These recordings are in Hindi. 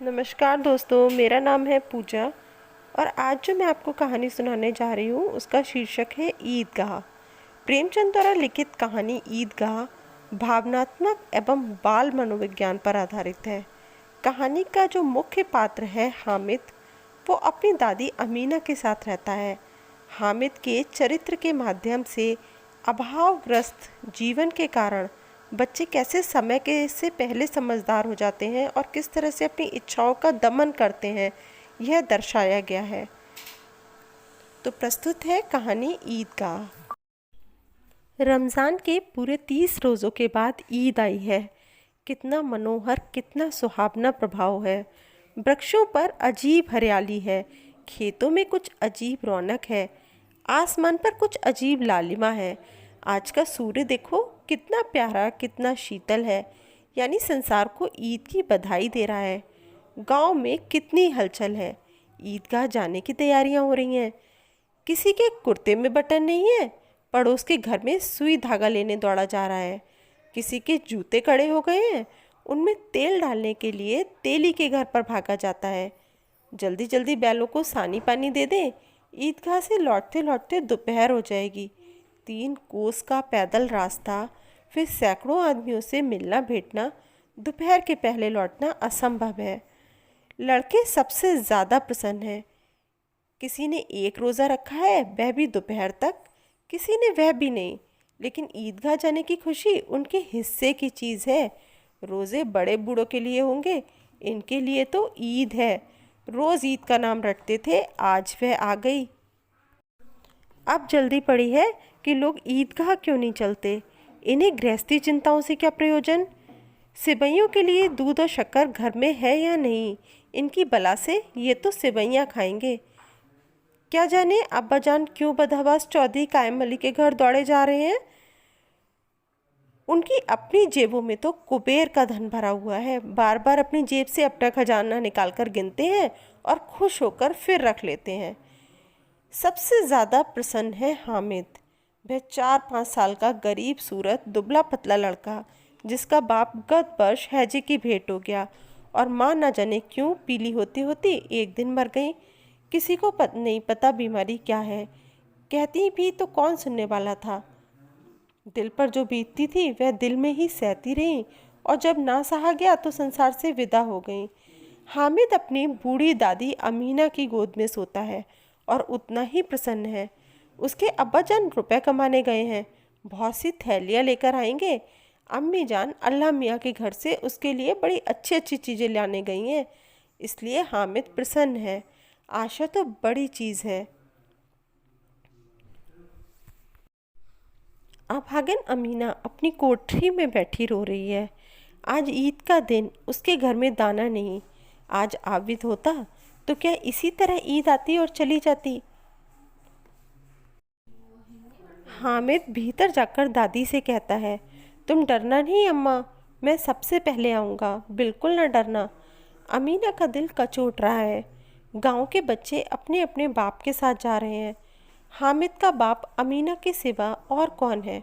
नमस्कार दोस्तों, मेरा नाम है पूजा। और आज जो मैं आपको कहानी सुनाने जा रही हूँ उसका शीर्षक है ईदगाह। प्रेमचंद द्वारा लिखित कहानी ईदगाह भावनात्मक एवं बाल मनोविज्ञान पर आधारित है। कहानी का जो मुख्य पात्र है हामिद, वो अपनी दादी अमीना के साथ रहता है। हामिद के चरित्र के माध्यम से अभावग्रस्त जीवन के कारण बच्चे कैसे समय के से पहले समझदार हो जाते हैं और किस तरह से अपनी इच्छाओं का दमन करते हैं, यह दर्शाया गया है। तो प्रस्तुत है कहानी ईदगाह। रमज़ान के पूरे 30 रोज़ों के बाद ईद आई है। कितना मनोहर, कितना सुहावना प्रभाव है। वृक्षों पर अजीब हरियाली है, खेतों में कुछ अजीब रौनक है, आसमान पर कुछ अजीब लालिमा है। आज का सूर्य देखो, कितना प्यारा, कितना शीतल है, यानी संसार को ईद की बधाई दे रहा है। गांव में कितनी हलचल है। ईदगाह जाने की तैयारियां हो रही हैं। किसी के कुर्ते में बटन नहीं है, पड़ोस के घर में सुई धागा लेने दौड़ा जा रहा है। किसी के जूते कड़े हो गए हैं, उनमें तेल डालने के लिए तेली के घर पर भागा जाता है। जल्दी जल्दी बैलों को सानी पानी दे दें, ईदगाह से लौटते लौटते दोपहर हो जाएगी। 3 कोस का पैदल रास्ता, फिर सैकड़ों आदमियों से मिलना भेंटना, दोपहर के पहले लौटना असंभव है। लड़के सबसे ज़्यादा प्रसन्न हैं। किसी ने 1 रोज़ा रखा है, वह भी दोपहर तक, किसी ने वह भी नहीं। लेकिन ईदगाह जाने की खुशी उनके हिस्से की चीज़ है। रोज़े बड़े बूढ़ों के लिए होंगे, इनके लिए तो ईद है। रोज़ ईद का नाम रटते थे, आज वह आ गई। अब जल्दी पड़ी है कि लोग ईदगाह क्यों नहीं चलते। इन्हें गृहस्थी चिंताओं से क्या प्रयोजन। सिवैयों के लिए दूध और शक्कर घर में है या नहीं, इनकी बला से ये तो सिवैयाँ खाएंगे। क्या जाने अब्बा जान क्यों बदहवास चौधरी कायम अली के घर दौड़े जा रहे हैं। उनकी अपनी जेबों में तो कुबेर का धन भरा हुआ है। बार बार अपनी जेब से अपना खजाना निकालकर गिनते हैं और खुश होकर फिर रख लेते हैं। सबसे ज़्यादा प्रसन्न है हामिद। वह 4-5 साल का गरीब सूरत दुबला पतला लड़का, जिसका बाप गत वर्ष हैजे की भेंट हो गया और माँ न जाने क्यों पीली होती होती एक दिन मर गई। किसी को नहीं पता बीमारी क्या है, कहती भी तो कौन सुनने वाला था। दिल पर जो बीतती थी वह दिल में ही सहती रही और जब ना सहा गया तो संसार से विदा हो गई। हामिद अपनी बूढ़ी दादी अमीना की गोद में सोता है और उतना ही प्रसन्न है। उसके अब्बा जान रुपए कमाने गए हैं, बहुत सी थैलियाँ लेकर आएंगे। अम्मी जान अल्लाह मियाँ के घर से उसके लिए बड़ी अच्छी अच्छी चीज़ें लाने गई हैं, इसलिए हामिद प्रसन्न है। आशा तो बड़ी चीज़ है। अभागन अमीना अपनी कोठरी में बैठी रो रही है। आज ईद का दिन, उसके घर में दाना नहीं। आज आबिद होता तो क्या इसी तरह ईद आती और चली जाती। हामिद भीतर जाकर दादी से कहता है, तुम डरना नहीं अम्मा, मैं सबसे पहले आऊँगा, बिल्कुल न डरना। अमीना का दिल कचोट रहा है। गांव के बच्चे अपने अपने बाप के साथ जा रहे हैं। हामिद का बाप अमीना के सिवा और कौन है।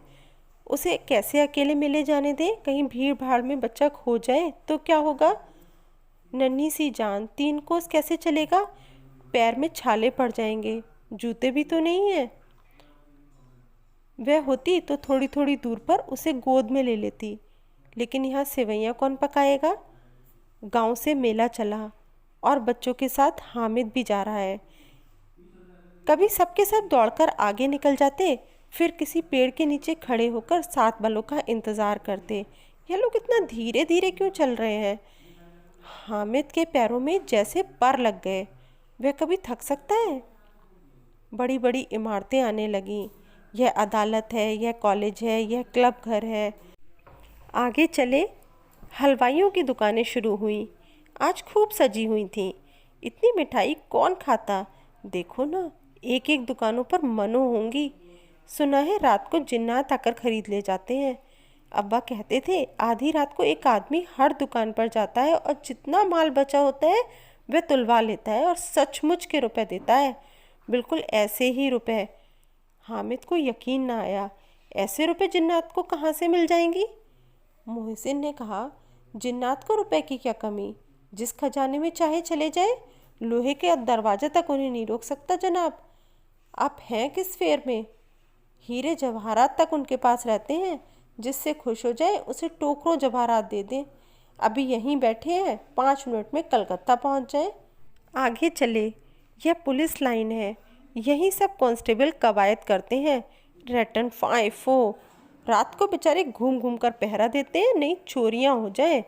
उसे कैसे अकेले मिले जाने दें। कहीं भीड़ भाड़ में बच्चा खो जाए तो क्या होगा। नन्ही सी जान, 3 कोस कैसे चलेगा। पैर में छाले पड़ जाएंगे, जूते भी तो नहीं है। वह होती तो थोड़ी थोड़ी दूर पर उसे गोद में ले लेती, लेकिन यहाँ सेवैयाँ कौन पकाएगा। गांव से मेला चला और बच्चों के साथ हामिद भी जा रहा है। कभी सबके साथ दौड़कर आगे निकल जाते, फिर किसी पेड़ के नीचे खड़े होकर साथ वालों का इंतज़ार करते। ये लोग इतना धीरे धीरे क्यों चल रहे हैं। हामिद के पैरों में जैसे पर लग गए। वह कभी थक सकता है। बड़ी बड़ी इमारतें आने लगीं। यह अदालत है, यह कॉलेज है, यह क्लब घर है। आगे चले, हलवाइयों की दुकानें शुरू हुई। आज खूब सजी हुई थीं। इतनी मिठाई कौन खाता। देखो ना, एक एक दुकानों पर मनो होंगी। सुना है रात को जिन्नात आकर खरीद ले जाते हैं। अब्बा कहते थे आधी रात को एक आदमी हर दुकान पर जाता है और जितना माल बचा होता है वह तुलवा लेता है और सचमुच के रुपए देता है, बिल्कुल ऐसे ही रुपए। हामिद को यकीन ना आया, ऐसे रुपए जिन्नात को कहाँ से मिल जाएंगी। मोहसिन ने कहा, जिन्नात को रुपए की क्या कमी, जिस खजाने में चाहे चले जाए, लोहे के दरवाजे तक उन्हें नहीं रोक सकता जनाब। आप हैं किस फेर में? हीरे जवाहरात तक उनके पास रहते हैं। जिससे खुश हो जाए उसे टोकरों जवाहरात दे दें। अभी यहीं बैठे हैं, 5 मिनट में कलकत्ता पहुंच जाए। आगे चले, यह पुलिस लाइन है। यहीं सब कांस्टेबल कवायद करते हैं। रटन फाई फो, रात को बेचारे घूम घूम कर पहरा देते हैं, नहीं चोरियां हो जाए।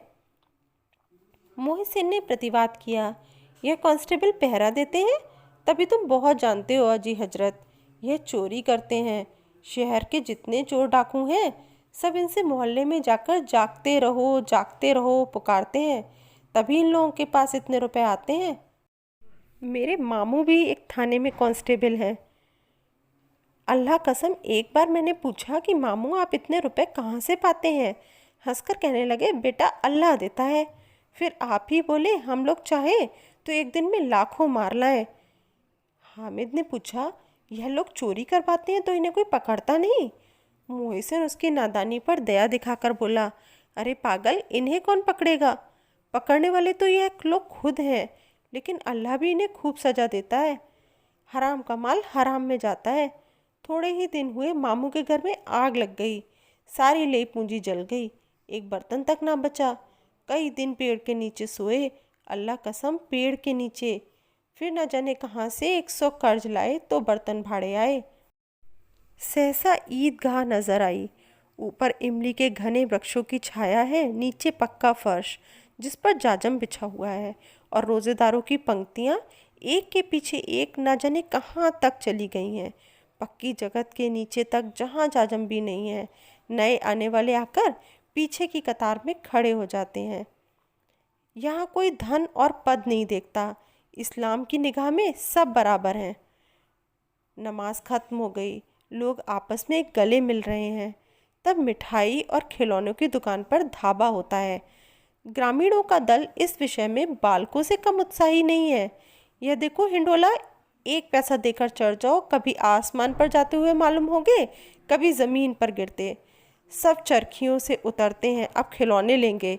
मोहसिन ने प्रतिवाद किया, यह कांस्टेबल पहरा देते हैं? तभी तुम बहुत जानते हो अजी हजरत, यह चोरी करते हैं। शहर के जितने चोर डाकू हैं, सब इनसे मोहल्ले में जाकर जागते रहो पुकारते हैं। तभी इन लोगों के पास इतने रुपए आते हैं। मेरे मामू भी एक थाने में कांस्टेबल हैं। अल्लाह कसम, एक बार मैंने पूछा कि मामू आप इतने रुपए कहाँ से पाते हैं? हंसकर कहने लगे, बेटा अल्लाह देता है। फिर आप ही बोले, हम लोग चाहे तो एक दिन में लाखों मार लाएं। हामिद ने पूछा, यह लोग चोरी करवाते हैं तो इन्हें कोई पकड़ता नहीं? मोहसिन उसकी नादानी पर दया दिखाकर बोला, अरे पागल, इन्हें कौन पकड़ेगा? पकड़ने वाले तो यह लोग खुद हैं, लेकिन अल्लाह भी इन्हें खूब सजा देता है। हराम का माल हराम में जाता है। थोड़े ही दिन हुए मामू के घर में आग लग गई। सारी ले पूंजी जल गई, एक बर्तन तक ना बचा। कई दिन पेड़ के नीचे सोए, अल्लाह कसम पेड़ के नीचे। फिर न जाने कहाँ से 100 कर्ज लाए तो बर्तन भाड़े आए। सहसा ईदगाह नजर आई। ऊपर इमली के घने वृक्षों की छाया है, नीचे पक्का फर्श जिस पर जाजम बिछा हुआ है, और रोजेदारों की पंक्तियाँ एक के पीछे एक न जाने कहाँ तक चली गई हैं, पक्की जगत के नीचे तक जहाँ जाजम भी नहीं है। नए आने वाले आकर पीछे की कतार में खड़े हो जाते हैं। यहाँ कोई धन और पद नहीं देखता। इस्लाम की निगाह में सब बराबर हैं। नमाज खत्म हो गई, लोग आपस में गले मिल रहे हैं। तब मिठाई और खिलौनों की दुकान पर धाबा होता है। ग्रामीणों का दल इस विषय में बालकों से कम उत्साही नहीं है। यह देखो हिंडोला, 1 पैसा देकर चढ़ जाओ, कभी आसमान पर जाते हुए मालूम होंगे, कभी ज़मीन पर गिरते। सब चरखियों से उतरते हैं, अब खिलौने लेंगे।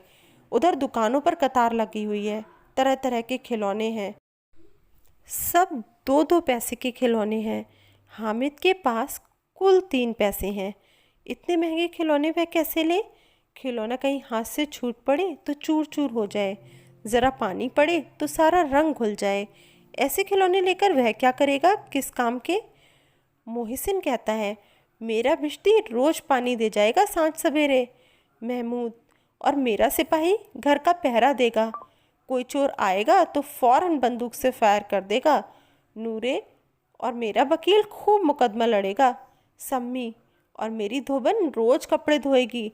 उधर दुकानों पर कतार लगी हुई है, तरह तरह के खिलौने हैं। सब 2-2 पैसे के खिलौने हैं। हामिद के पास कुल 3 पैसे हैं। इतने महंगे खिलौने वह कैसे ले? खिलौना कहीं हाथ से छूट पड़े तो चूर चूर हो जाए, ज़रा पानी पड़े तो सारा रंग घुल जाए। ऐसे खिलौने लेकर वह क्या करेगा, किस काम के? मोहसिन कहता है, मेरा भिश्ती रोज़ पानी दे जाएगा सांझ सवेरे। महमूद, और मेरा सिपाही घर का पहरा देगा। कोई चोर आएगा तो फौरन बंदूक से फायर कर देगा। नूरे, और मेरा वकील खूब मुकदमा लड़ेगा। सम्मी, और मेरी धोबन रोज कपड़े धोएगी।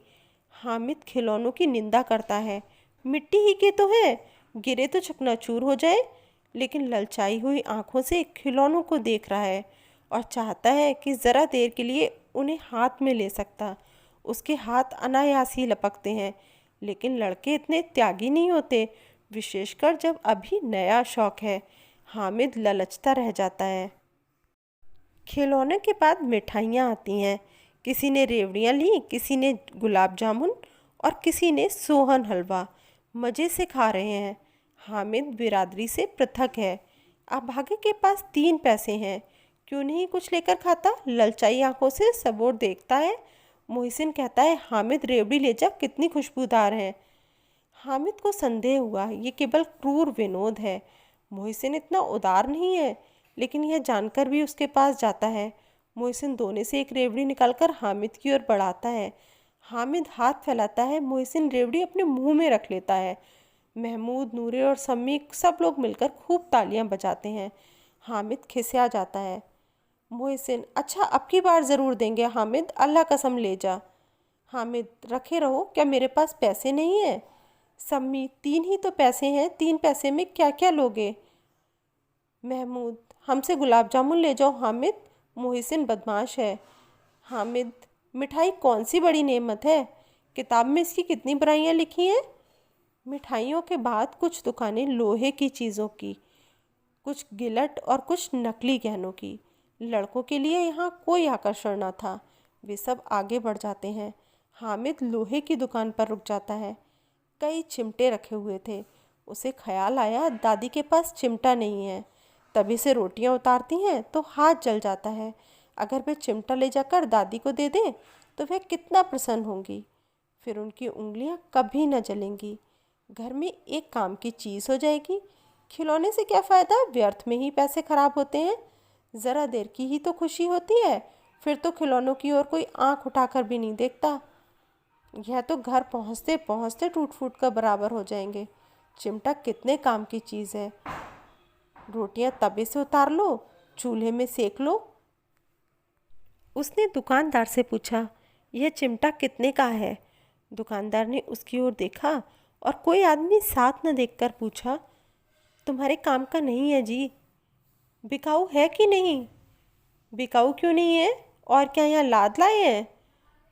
हामिद खिलौनों की निंदा करता है, मिट्टी ही के तो है, गिरे तो चकनाचूर हो जाए। लेकिन ललचाई हुई आंखों से खिलौनों को देख रहा है और चाहता है कि ज़रा देर के लिए उन्हें हाथ में ले सकता। उसके हाथ अनायास ही लपकते हैं, लेकिन लड़के इतने त्यागी नहीं होते, विशेषकर जब अभी नया शौक है। हामिद ललचता रह जाता है। खिलौने के बाद मिठाइयाँ आती हैं। किसी ने रेवड़ियाँ ली, किसी ने गुलाब जामुन और किसी ने सोहन हलवा। मज़े से खा रहे हैं। हामिद बिरादरी से पृथक है। अभागे के पास 3 पैसे हैं, क्यों नहीं कुछ लेकर खाता? ललचाई आंखों से सब ओर देखता है। मोहसिन कहता है, हामिद रेवड़ी ले जा, कितनी खुशबूदार है। हामिद को संदेह हुआ, ये केवल क्रूर विनोद है। मोहसिन इतना उदार नहीं है, लेकिन यह जानकर भी उसके पास जाता है। मोहसिन दोने से एक रेवड़ी निकालकर हामिद की ओर बढ़ाता है। हामिद हाथ फैलाता है, मोहसिन रेवड़ी अपने मुंह में रख लेता है। महमूद, नूरे और सम्मी सब लोग मिलकर खूब तालियां बजाते हैं। हामिद खिसिया जाता है। मोहसिन, अच्छा अब की बार ज़रूर देंगे हामिद, अल्लाह कसम ले जा। हामिद, रखे रहो, क्या मेरे पास पैसे नहीं हैं? सम्मी, 3 ही तो पैसे हैं, 3 पैसे में क्या क्या लोगे? महमूद, हमसे गुलाब जामुन ले जाओ हामिद, मोहसिन बदमाश है। हामिद, मिठाई कौन सी बड़ी नेमत है, किताब में इसकी कितनी बुराइयां लिखी हैं। मिठाइयों के बाद कुछ दुकानें लोहे की चीज़ों की, कुछ गिलट और कुछ नकली गहनों की। लड़कों के लिए यहाँ कोई आकर्षण न था। वे सब आगे बढ़ जाते हैं। हामिद लोहे की दुकान पर रुक जाता है। कई चिमटे रखे हुए थे, उसे ख्याल आया दादी के पास चिमटा नहीं है। तभी से रोटियां उतारती हैं तो हाथ जल जाता है। अगर वे चिमटा ले जाकर दादी को दे दें तो वह कितना प्रसन्न होंगी। फिर उनकी उंगलियां कभी न जलेंगी। घर में एक काम की चीज़ हो जाएगी। खिलौने से क्या फ़ायदा, व्यर्थ में ही पैसे खराब होते हैं। ज़रा देर की ही तो खुशी होती है, फिर तो खिलौनों की ओर कोई आंख उठाकर भी नहीं देखता। यह तो घर पहुंचते पहुंचते टूट फूट का बराबर हो जाएंगे। चिमटा कितने काम की चीज़ है। रोटियां तवे से उतार लो, चूल्हे में सेक लो। उसने दुकानदार से पूछा, यह चिमटा कितने का है? दुकानदार ने उसकी ओर देखा और कोई आदमी साथ न देखकर पूछा, तुम्हारे काम का नहीं है जी। बिकाऊ है कि नहीं? बिकाऊ क्यों नहीं है? और क्या यहाँ लाद लाए हैं?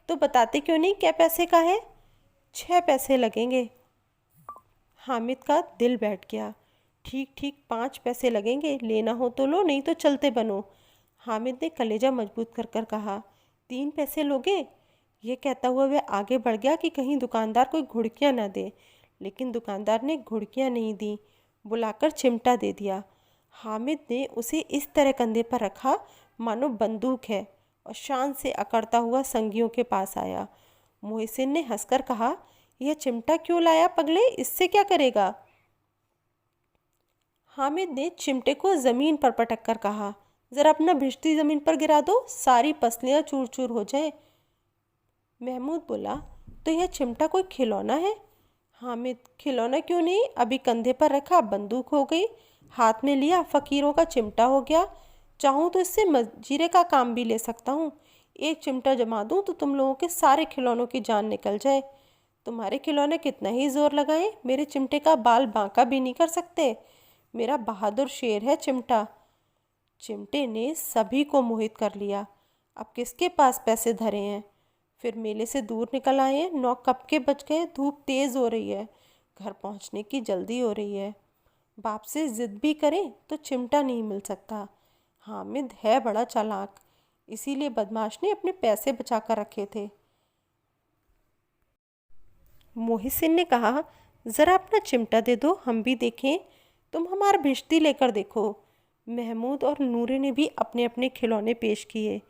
तो बताते क्यों नहीं क्या पैसे का है? 6 पैसे लगेंगे। हामिद का दिल बैठ गया। ठीक ठीक 5 पैसे लगेंगे, लेना हो तो लो, नहीं तो चलते बनो। हामिद ने कलेजा मजबूत कर कर कहा, 3 पैसे लोगे? ये कहता हुआ वह आगे बढ़ गया कि कहीं दुकानदार कोई घुड़कियाँ ना दे। लेकिन दुकानदार ने घुड़कियाँ नहीं दी, बुलाकर चिमटा दे दिया। हामिद ने उसे इस तरह कंधे पर रखा मानो बंदूक है और शान से अकड़ता हुआ संगियों के पास आया। मोहसिन ने हंसकर कहा, यह चिमटा क्यों लाया पगले, इससे क्या करेगा? हामिद ने चिमटे को ज़मीन पर पटक कर कहा, ज़रा अपना भिश्ती ज़मीन पर गिरा दो, सारी पसलियाँ चूर चूर हो जाए। महमूद बोला, तो यह चिमटा कोई खिलौना है? हामिद, खिलौना क्यों नहीं, अभी कंधे पर रखा बंदूक हो गई, हाथ में लिया फ़कीरों का चिमटा हो गया। चाहूँ तो इससे मजीरे का काम भी ले सकता हूँ। एक चिमटा जमा दूँ तो तुम लोगों के सारे खिलौनों की जान निकल जाए। तुम्हारे खिलौने कितना ही जोर लगाएं, मेरे चिमटे का बाल बांका भी नहीं कर सकते। मेरा बहादुर शेर है चिमटा। चिमटे ने सभी को मोहित कर लिया। अब किसके पास पैसे धरे हैं? फिर मेले से दूर निकल आए हैं। 9 कब के बज गए, धूप तेज़ हो रही है, घर पहुंचने की जल्दी हो रही है। बाप से जिद भी करें तो चिमटा नहीं मिल सकता। हामिद है बड़ा चालाक, इसीलिए बदमाश ने अपने पैसे बचा कर रखे थे। मोहसिन ने कहा, ज़रा अपना चिमटा दे दो, हम भी देखें। तुम हमारा भिश्ती लेकर देखो। महमूद और नूरे ने भी अपने अपने खिलौने पेश किए।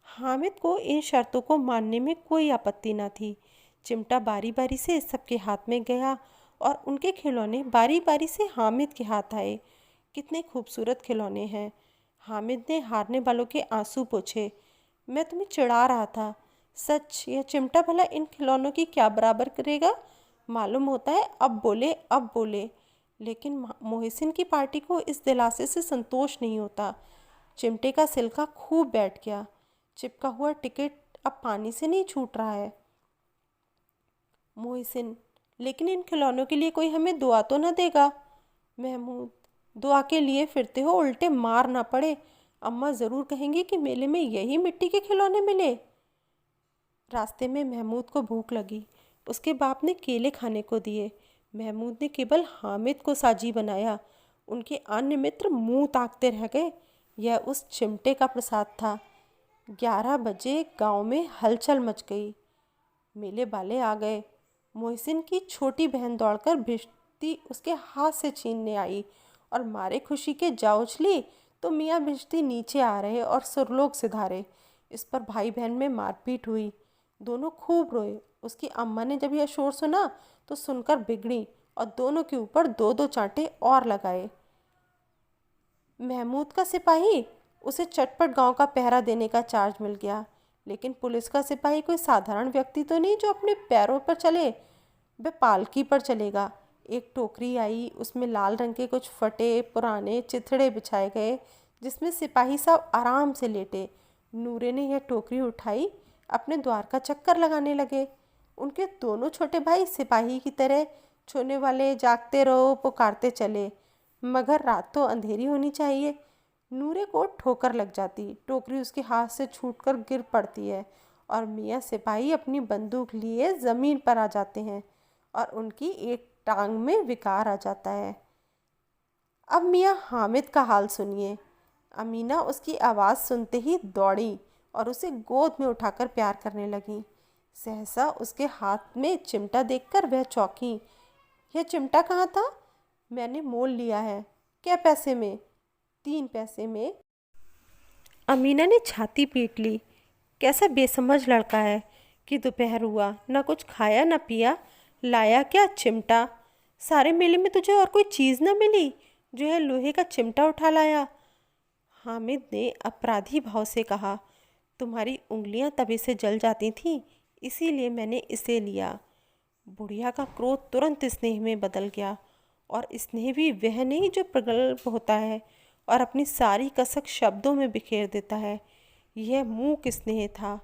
हामिद को इन शर्तों को मानने में कोई आपत्ति न थी। चिमटा बारी बारी से सबके हाथ में गया और उनके खिलौने बारी बारी से हामिद के हाथ आए। कितने खूबसूरत खिलौने हैं। हामिद ने हारने वालों के आंसू पोंछे। मैं तुम्हें चिढ़ा रहा था, सच यह चिमटा भला इन खिलौनों की क्या बराबर करेगा? मालूम होता है अब बोले अब बोले। लेकिन मोहसिन की पार्टी को इस दिलासे से संतोष नहीं होता। चिमटे का सिलका खूब बैठ गया। चिपका हुआ टिकट अब पानी से नहीं छूट रहा है। मोहसिन, लेकिन इन खिलौनों के लिए कोई हमें दुआ तो न देगा? महमूद, दुआ के लिए फिरते हो, उल्टे मार ना पड़े। अम्मा ज़रूर कहेंगी कि मेले में यही मिट्टी के खिलौने मिले। रास्ते में महमूद को भूख लगी। उसके बाप ने केले खाने को दिए। महमूद ने केवल हामिद को साजी बनाया। उनके अन्य मित्र मुंह ताकते रह गए। यह उस चिमटे का प्रसाद था। 11 बजे गांव में हलचल मच गई। मेले वाले आ गए। मोहसिन की छोटी बहन दौड़कर भिश्ती उसके हाथ से छीनने आई और मारे खुशी के जा उछली तो मियाँ भिश्ती नीचे आ रहे और सुरलोक सिधारे। इस पर भाई बहन में मारपीट हुई। दोनों खूब रोए। उसकी अम्मा ने जब यह शोर सुना तो सुनकर बिगड़ी और दोनों के ऊपर 2-2 चांटे और लगाए। महमूद का सिपाही, उसे चटपट गांव का पहरा देने का चार्ज मिल गया। लेकिन पुलिस का सिपाही कोई साधारण व्यक्ति तो नहीं जो अपने पैरों पर चले, वह पालकी पर चलेगा। एक टोकरी आई, उसमें लाल रंग के कुछ फटे पुराने चिथड़े बिछाए गए जिसमें सिपाही साहब आराम से लेटे। नूरे ने यह टोकरी उठाई, अपने द्वार का चक्कर लगाने लगे। उनके दोनों छोटे भाई सिपाही की तरह छोने वाले जागते रहो पुकारते चले, मगर रात तो अंधेरी होनी चाहिए। नूरे को ठोकर लग जाती, टोकरी उसके हाथ से छूटकर गिर पड़ती है और मियाँ सिपाही अपनी बंदूक लिए ज़मीन पर आ जाते हैं और उनकी एक टांग में विकार आ जाता है। अब मियाँ हामिद का हाल सुनिए। अमीना उसकी आवाज़ सुनते ही दौड़ी और उसे गोद में उठाकर प्यार करने लगी। सहसा उसके हाथ में चिमटा देखकर वह चौंकी। यह चिमटा कहाँ था? मैंने मोल लिया है। क्या पैसे में? 3 पैसे में। अमीना ने छाती पीट ली। कैसा बेसमझ लड़का है कि दोपहर हुआ, ना कुछ खाया ना पिया, लाया क्या चिमटा। सारे मेले में तुझे और कोई चीज़ ना मिली जो है लोहे का चिमटा उठा लाया। हामिद ने अपराधी भाव से कहा, तुम्हारी उंगलियां तवे से जल जाती थीं, इसीलिए मैंने इसे लिया। बुढ़िया का क्रोध तुरंत स्नेह में बदल गया, और स्नेह भी वह नहीं जो प्रगल्भ होता है और अपनी सारी कसक शब्दों में बिखेर देता है। यह मूक स्नेह था,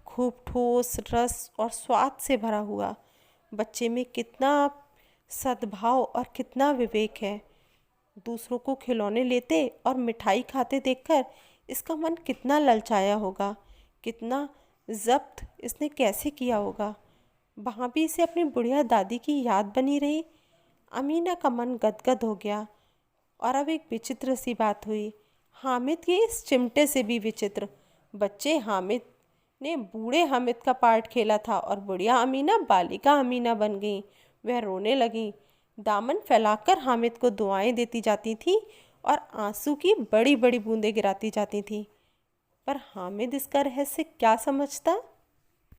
खूब ठोस रस और स्वाद से भरा हुआ। बच्चे में कितना सद्भाव और कितना विवेक है। दूसरों को खिलौने लेते और मिठाई खाते देखकर इसका मन कितना ललचाया होगा, कितना जब्त इसने कैसे किया होगा। वहाँ भी इसे अपनी बुढ़िया दादी की याद बनी रही। अमीना का मन गदगद हो गया। और अब एक विचित्र सी बात हुई, हामिद के इस चिमटे से भी विचित्र। बच्चे हामिद ने बूढ़े हामिद का पार्ट खेला था और बुढ़िया अमीना बालिका अमीना बन गई। वह रोने लगी, दामन फैलाकर हामिद को दुआएं देती जाती थी और आंसू की बड़ी बड़ी बूंदें गिराती जाती थी। पर हामिद इसका रहस्य क्या समझता?